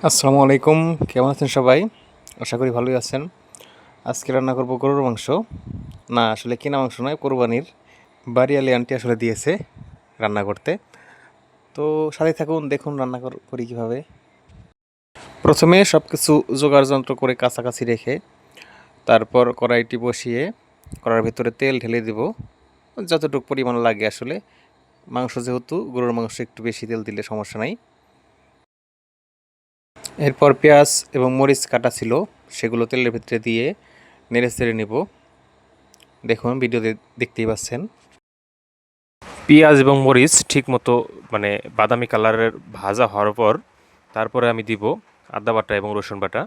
আসসালামু আলাইকুম। কেমন আছেন সবাই? আশা করি ভালোই আছেন। আজকে রান্না করব গরুর মাংস। না, আসলে কিনা মাংস নয়, কোরবানির। বাড়িওয়ালি আন্টি আসলে দিয়েছে রান্না করতে। তো সাথে থাকুন, দেখুন রান্না করি কীভাবে। প্রথমে সব কিছু জোগাড় যন্ত্র করে কাছাকাছি রেখে তারপর কড়াইটি বসিয়ে কড়াইয়ের ভেতরে তেল ঢেলে দেব যতটুকু পরিমাণ লাগে আসলে। মাংস যেহেতু গরুর মাংস, একটু বেশি তেল দিলে সমস্যা নাই। এরপর পেঁয়াজ এবং মরিচ কাটা ছিল, সেগুলো তেলের ভিতরে দিয়ে নেড়ে চেড়ে নেব। দেখুন ভিডিওতে দেখতেই পাচ্ছেন। পেঁয়াজ এবং মরিচ ঠিকমতো মানে বাদামি কালারের ভাজা হওয়ার পর তারপরে আমি দিব আদা বাটা এবং রসুন বাটা।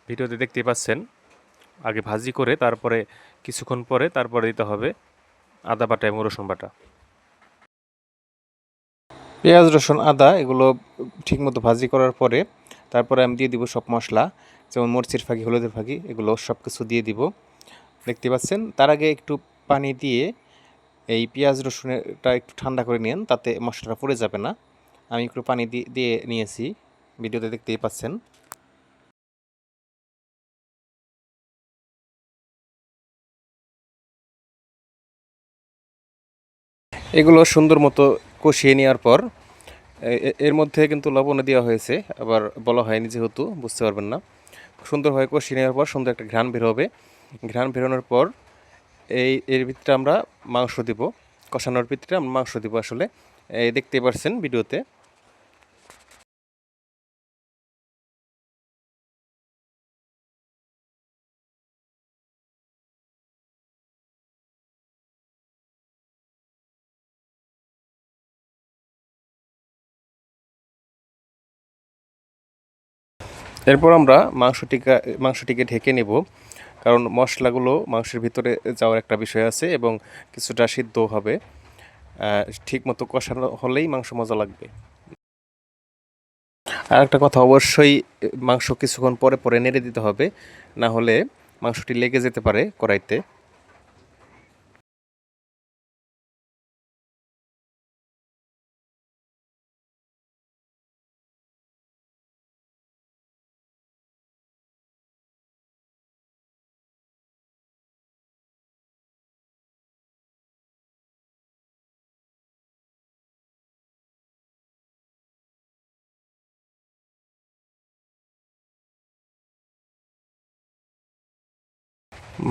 ভিডিওতে দেখতেই পাচ্ছেন, আগে ভাজি করে তারপরে কিছুক্ষণ পরে তারপরে দিতে হবে আদা বাটা এবং রসুন বাটা। পেঁয়াজ রসুন আদা এগুলো ঠিকমতো ভাজি করার পরে তারপরে আমি দিয়ে দিব সব মশলা, যেমন মরিচের ফাঁকি, হলুদের ফাঁকি, এগুলো সব কিছু দিয়ে দিব। দেখতে পাচ্ছেন, তার আগে একটু পানি দিয়ে এই পেঁয়াজ রসুনটা একটু ঠান্ডা করে নিন, তাতে মশলাটা পুড়ে যাবে না। আমি একটু পানি দিয়ে নিয়েছি, ভিডিওতে দেখতেই পাচ্ছেন। এগুলো সুন্দর মতো কষিয়ে নেওয়ার পর এর মধ্যে কিন্তু লবণও দেওয়া হয়েছে, আবার বলা হয়নি যেহেতু বুঝতে পারবেন না। সুন্দরভাবে কষিয়ে নেওয়ার পর সুন্দর একটা ঘ্রাণ বের হবে। ঘ্রাণ বেরোনোর পর এর ভিতরে আমরা মাংস দিব। কষানোর ভিতরে আমরা মাংস দিব আসলে, দেখতেই পাচ্ছেন ভিডিওতে। এরপর আমরা মাংসটিকে ঢেকে নেব, কারণ মশলাগুলো মাংসের ভিতরে যাওয়ার একটা বিষয় আছে এবং কিছুটা সিদ্ধ হবে। ঠিক মতো কষানো হলেই মাংস মজা লাগবে। আর একটা কথা, অবশ্যই মাংস কিছুক্ষণ পরে পরে নেড়ে দিতে হবে, না হলে মাংসটি লেগে যেতে পারে কড়াইতে।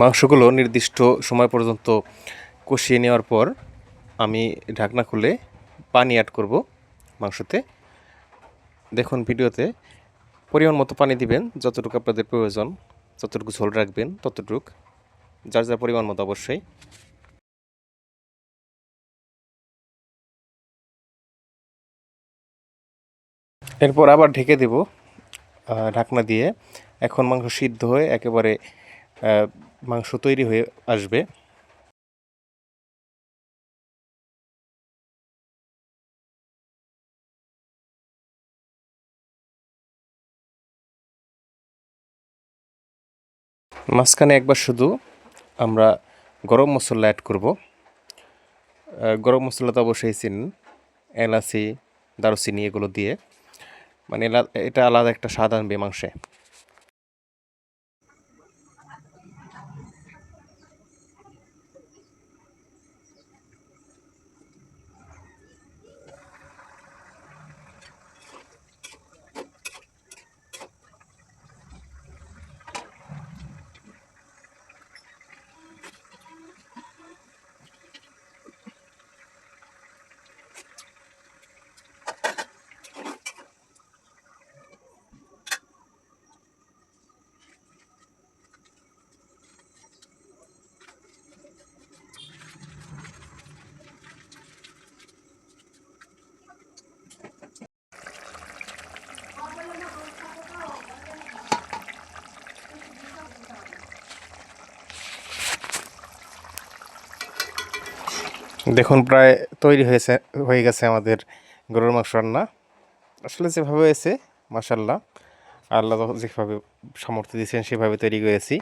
মাংসগুলো নির্দিষ্ট সময় পর্যন্ত কষিয়ে নেওয়ার পর আমি ঢাকনা খুলে পানি অ্যাড করব মাংসতে। দেখুন ভিডিওতে, পরিমাণ মতো পানি দিবেন, যতটুকু আপনাদের প্রয়োজন, যতটুকু ঝোল রাখবেন ততটুক, যার যার পরিমাণ মতো অবশ্যই। এরপর আবার ঢেকে দেব ঢাকনা দিয়ে। এখন মাংস সিদ্ধ হয়ে একেবারে মাংস তৈরি হয়ে আসবে। মাঝখানে একবার শুধু আমরা গরম মশলা অ্যাড করব। গরম মশলা তো অবশ্যই চিনেন, এলাচি, দারুচিনি এগুলো দিয়ে, মানে এটা আলাদা একটা স্বাদ আনবে মাংসে। দেখুন প্রায় তৈরি হয়ে গেছে আমাদের গরুর মাংস রান্না। আসলে যেভাবে হয়েছে, মাশাল্লাহ, আল্লাহ যেভাবে সামর্থ্য দিয়েছেন সেভাবে তৈরি করেছি।